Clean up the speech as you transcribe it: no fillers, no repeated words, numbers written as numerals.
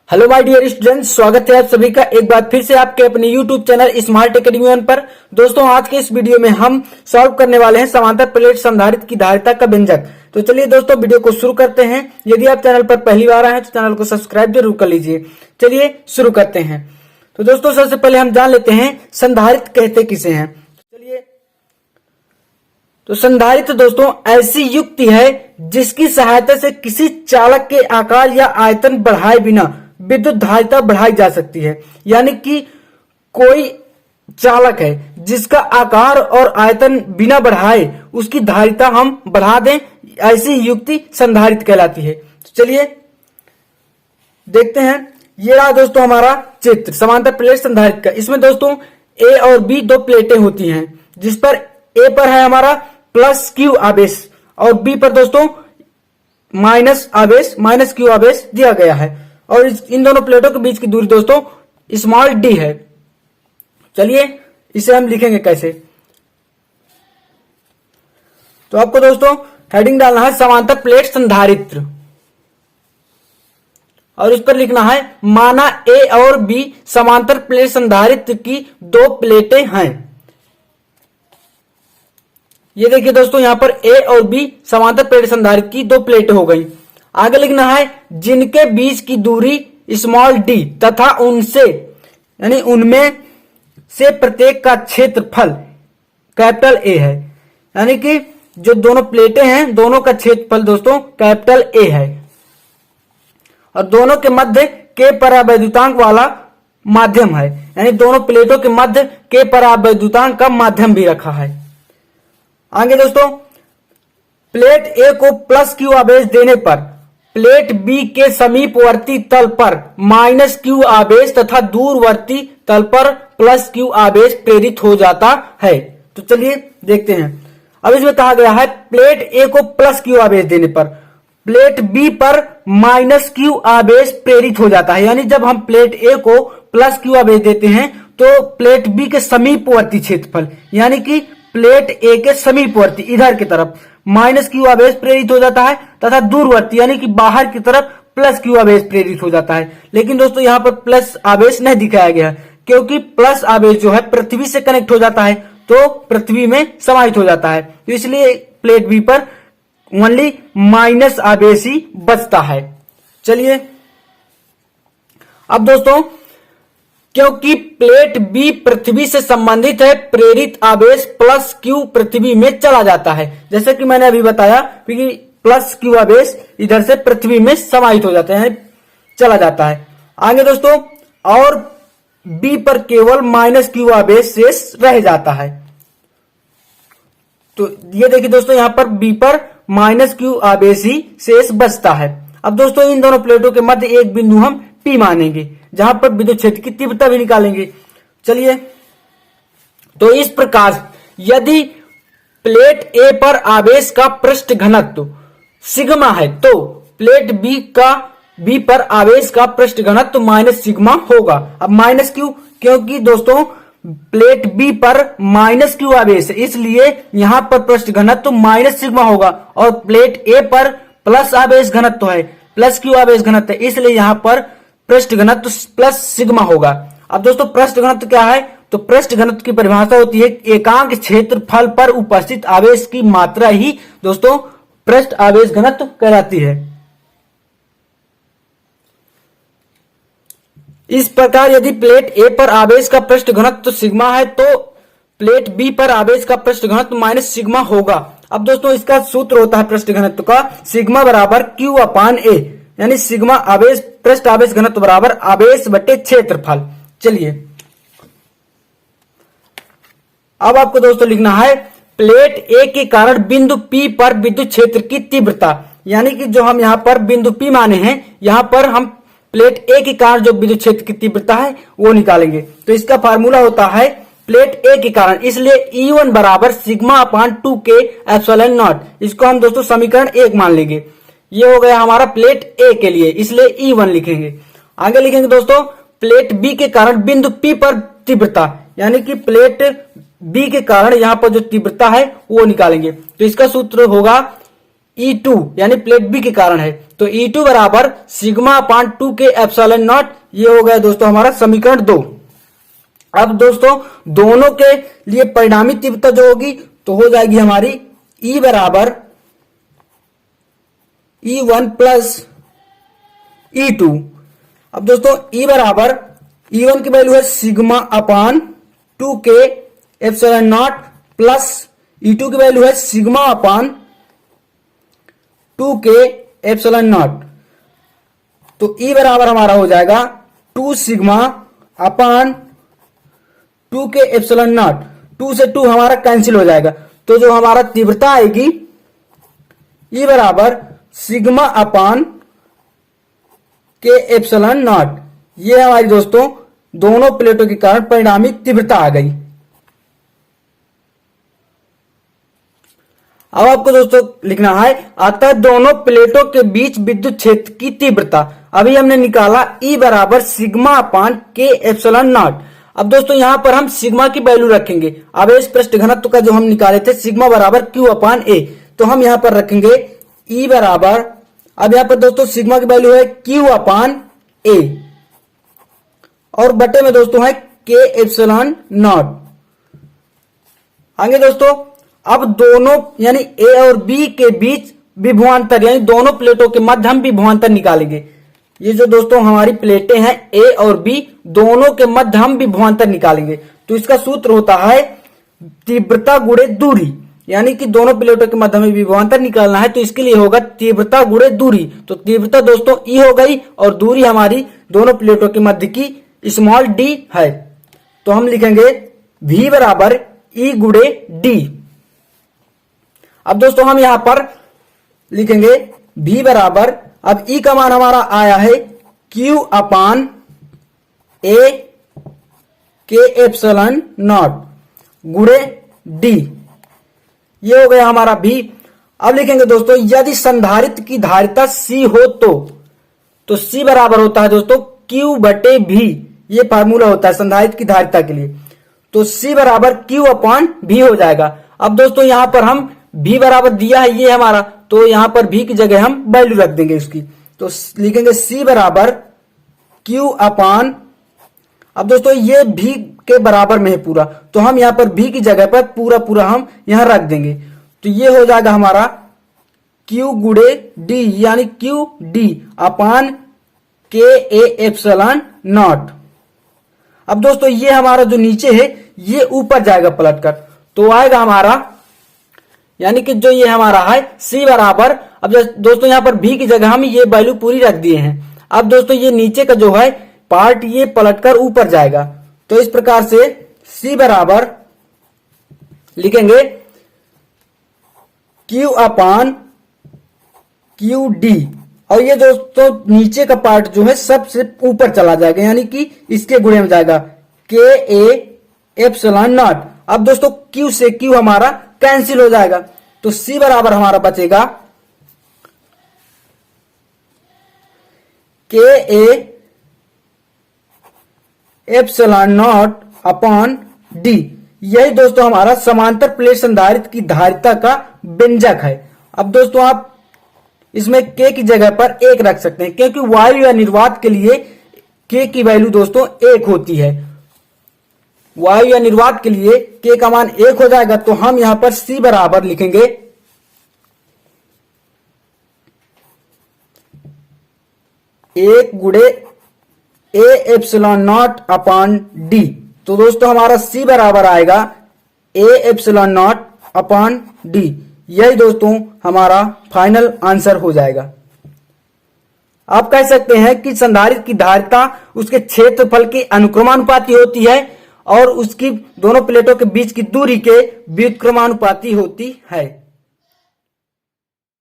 Hello my dear students, स्वागत है आप सभी का एक बार फिर से आपके अपने YouTube channel smart academy one पर। दोस्तों, आज के इस वीडियो में हम सॉल्व करने वाले हैं समांतर प्लेट संधारित्र की धारिता का व्यंजक। तो चलिए दोस्तों, वीडियो को शुरू करते हैं। यदि आप चैनल पर पहली बार आए हैं तो चैनल को सब्सक्राइब जरूर कर लीजिए। चलिए शुरू करते हैं। तो दोस्तों, सबसे पहले हम जान लेते हैं संधारित्र कहते किसे हैं। चलिए, तो संधारित्र दोस्तों ऐसी युक्ति है जिसकी सहायता से किसी चालक के आकार या आयतन बढ़ाए बिना विद्युत धारिता बढ़ाई जा सकती है। यानी कि कोई चालक है जिसका आकार और आयतन बिना बढ़ाए उसकी धारिता हम बढ़ा दें, ऐसी युक्ति संधारित्र कहलाती है। तो चलिए देखते हैं। ये रहा दोस्तों हमारा चित्र समांतर प्लेट संधारित्र का। इसमें दोस्तों ए और बी दो प्लेटें होती हैं, जिस पर ए पर है हमारा प्लस क्यू आवेश और बी पर दोस्तों माइनस आवेश, माइनस क्यू आवेश दिया गया है। और इन दोनों प्लेटों के बीच की दूरी दोस्तों स्मॉल डी है। चलिए इसे हम लिखेंगे कैसे। तो आपको दोस्तों हेडिंग डालना है समांतर प्लेट संधारित्र और इस पर लिखना है माना ए और बी समांतर प्लेट संधारित्र की दो प्लेटें हैं। ये देखिए दोस्तों, यहां पर ए और बी समांतर प्लेट संधारित्र की दो प्लेटें हो गई। आगे लिखना है जिनके बीच की दूरी स्मॉल डी तथा उनसे यानी उनमें से प्रत्येक का क्षेत्रफल कैपिटल ए है। यानी कि जो दोनों प्लेटें हैं दोनों का क्षेत्रफल दोस्तों कैपिटल ए है और दोनों के मध्य के परावैद्युतांक वाला माध्यम है। यानी दोनों प्लेटों के मध्य के परावैद्युतांक का माध्यम भी रखा है। आगे दोस्तों, प्लेट ए को प्लस क्यू आवेश देने पर प्लेट बी के समीपवर्ती तल पर माइनस क्यू आवेश तथा दूरवर्ती तल पर प्लस क्यू आवेश प्रेरित हो जाता है। तो चलिए देखते हैं। अब इसमें कहा गया है प्लेट ए को प्लस क्यू आवेश देने पर प्लेट बी पर माइनस क्यू आवेश प्रेरित हो जाता है। यानी जब हम प्लेट ए को प्लस क्यू आवेश देते हैं तो प्लेट बी के समीपवर्ती क्षेत्रफल यानी कि प्लेट ए के समीपवर्ती इधर की तरफ माइनस क्यू आवेश प्रेरित हो जाता है तथा दूरवर्ती यानी कि बाहर की तरफ प्लस क्यू आवेश प्रेरित हो जाता है। लेकिन दोस्तों यहाँ पर प्लस आवेश नहीं दिखाया गया क्योंकि प्लस आवेश जो है पृथ्वी से कनेक्ट हो जाता है तो पृथ्वी में समाहित हो जाता है। तो इसलिए प्लेट बी पर ओनली माइनस आवेश ही बचता है। चलिए अब दोस्तों, क्योंकि प्लेट बी पृथ्वी से संबंधित है, प्रेरित आवेश प्लस क्यू पृथ्वी में चला जाता है। जैसे कि मैंने अभी बताया कि प्लस क्यू आवेश इधर से पृथ्वी में समाहित हो जाता है, चला जाता है। आगे दोस्तों, और बी पर केवल माइनस क्यू आवेश शेष रह जाता है। तो ये देखिए दोस्तों, यहां पर बी पर माइनस क्यू आवेश ही शेष बचता है। अब दोस्तों, इन दोनों प्लेटों के मध्य एक बिंदु हम पी मानेंगे जहां पर विद्युत क्षेत्र की तीव्रता भी निकालेंगे। चलिए, तो इस प्रकार यदि प्लेट ए पर आवेश का पृष्ठ घनत्व सिग्मा है तो प्लेट बी पर आवेश का पृष्ठ घनत्व माइनस सिग्मा होगा। अब माइनस क्यू, क्योंकि दोस्तों प्लेट बी पर माइनस क्यू आवेश है इसलिए यहां पर पृष्ठ घनत्व माइनस सिग्मा होगा और प्लेट ए पर प्लस आवेश घनत्व है, प्लस क्यू आवेश घनत्व है इसलिए यहां पर पृष्ठ घनत्व प्लस सिग्मा होगा। अब दोस्तों पृष्ठ घनत्व क्या है? तो पृष्ठ घनत्व की परिभाषा होती है एकांक क्षेत्रफल पर उपस्थित आवेश की मात्रा ही दोस्तों पृष्ठ आवेश घनत्व कहलाती है। इस प्रकार यदि प्लेट ए पर आवेश का पृष्ठ घनत्व सिग्मा है तो प्लेट बी पर आवेश का पृष्ठ घनत्व माइनस सिग्मा होगा। अब दोस्तों इसका सूत्र होता है पृष्ठ घनत्व का सिग्मा बराबर क्यू अपान ए, यानी सिग्मा आवेश पृष्ठ आवेश घनत्व बराबर आवेश बटे क्षेत्रफल। चलिए अब आपको दोस्तों लिखना है प्लेट ए के कारण बिंदु पी पर विद्युत क्षेत्र की तीव्रता, यानी कि जो हम यहां पर बिंदु पी माने हैं यहां पर हम प्लेट ए के कारण जो विद्युत क्षेत्र की तीव्रता है वो निकालेंगे। तो इसका फार्मूला होता है प्लेट ए के कारण, इसलिए E1 बराबर sigma upon 2K epsilon not. इसको हम दोस्तों समीकरण 1 मान लेंगे। ये हो गया हमारा प्लेट ए के लिए, इसलिए E1 लिखेंगे। आगे लिखेंगे दोस्तों प्लेट बी के कारण बिंदु पी पर तीव्रता, यानी कि प्लेट बी के कारण यहां पर जो तीव्रता है वो निकालेंगे। तो इसका सूत्र होगा E2 यानी प्लेट बी के कारण है। तो E2 बराबर सिग्मा अपान 2 के एप्सिलॉन नॉट, ये हो गया दोस्तों हमारा समीकरण 2। अब दोस्तों दोनों के लिए परिणामी तीव्रता जो होगी तो हो जाएगी हमारी E बराबर E1 प्लस E2। अब दोस्तों E बराबर E1 की वैल्यू है सिग्मा अपान 2 के एप्सिलॉन नॉट प्लस E2 की वैल्यू है सिग्मा अपान 2 के एप्सिलॉन नॉट। तो E बराबर हमारा हो जाएगा 2 सिग्मा अपान 2 के एप्सिलॉन नॉट। 2 से 2 हमारा कैंसिल हो जाएगा, तो जो हमारा तीव्रता आएगी E बराबर सिग्मा अपान के एप्सिलॉन नॉट। ये हमारी दोस्तों दोनों प्लेटों के कारण परिणामी तीव्रता आ गई। अब आपको दोस्तों लिखना है अतः दोनों प्लेटों के बीच विद्युत क्षेत्र की तीव्रता। अभी हमने निकाला E बराबर सिग्मा अपान के एप्सिलॉन नॉट। अब दोस्तों यहां पर हम सिग्मा की वैल्यू रखेंगे। आवेश पृष्ठ घनत्व का जो हम निकाले थे सिग्मा बराबर Q अपान A, तो हम यहां पर रखेंगे E बराबर, अब यहां पर दोस्तों सिग्मा की वैल्यू है Q अपान A और बटे में दोस्तों है के एप्सिलॉन नॉट। आगे दोस्तों अब दोनों यानी ए और बी के बीच विभवांतर यानी दोनों प्लेटों के मध्य हम विभवांतर निकालेंगे। ये जो दोस्तों हमारी प्लेटें हैं ए और बी, दोनों के मध्य हम विभवांतर निकालेंगे। तो इसका सूत्र होता है तीव्रता गुणे दूरी, यानी कि दोनों प्लेटों के मध्य हमें विभवांतर निकालना है, तो इसके लिए होगा तीव्रता गुणे दूरी। तो तीव्रता दोस्तों ई हो गई और दूरी हमारी दोनों प्लेटों के मध्य की स्मॉल डी है। तो हम लिखेंगे V बराबर ई गुणे डी। अब दोस्तों हम यहां पर लिखेंगे V बराबर, अब E का मान हमारा आया है Q अपान A के एप्सिलॉन नॉट गुणे D, ये हो गया हमारा V। अब लिखेंगे दोस्तों यदि संधारित्र की धारिता C हो तो C बराबर होता है दोस्तों Q बटे V, ये फार्मूला होता है संधारित्र की धारिता के लिए। तो C बराबर Q अपान V हो जाएगा। अब दोस्तों यहां पर हम V बराबर दिया है ये हमारा, तो यहां पर V की जगह हम वैल्यू रख देंगे इसकी। तो लिखेंगे C बराबर Q अपान, अब दोस्तों ये V के बराबर में है पूरा, तो हम यहां पर V की जगह पर पूरा हम यहां रख देंगे। तो ये हो जाएगा हमारा Q गुणे D यानी Q D अपान के ए एप्सिलॉन नॉट। अब दोस्तों ये हमारा जो नीचे है ये ऊपर जाएगा पलटकर, तो आएगा हमारा यानी कि जो ये हमारा है C बराबर, अब दोस्तों यहां पर V की जगह हम ये वैल्यू पूरी रख दिए हैं। अब दोस्तों ये नीचे का जो है पार्ट ये पलटकर ऊपर जाएगा, तो इस प्रकार से C बराबर लिखेंगे Q अपान Q D, और ये दोस्तों नीचे का पार्ट जो है सबसे ऊपर चला जाएगा यानी कि इसके गुणे में जाएगा के ए एप्सिलॉन नॉट। अब दोस्तों Q से Q हमारा कैंसिल हो जाएगा, तो C बराबर हमारा बचेगा के A epsilon not upon D. यही दोस्तों हमारा समांतर प्लेट संधारित्र की धारिता का व्यंजक है। अब दोस्तों आप इसमें K की जगह पर 1 रख सकते हैं, क्योंकि वायु या निर्वात के लिए K की वैल्यू दोस्तों 1 होती है। वायु या निर्वात के लिए K का मान 1 हो जाएगा, तो हम यहां पर C बराबर लिखेंगे 1 गुणे A epsilon not upon D. तो दोस्तों हमारा C बराबर आएगा A epsilon not upon D. यही दोस्तों हमारा फाइनल आंसर हो जाएगा। आप कह सकते हैं कि संधारित्र की धारिता उसके क्षेत्रफल के अनुक्रमानुपाती होती है और उसकी दोनों प्लेटों के बीच की दूरी के व्युत्क्रमानुपाती होती है।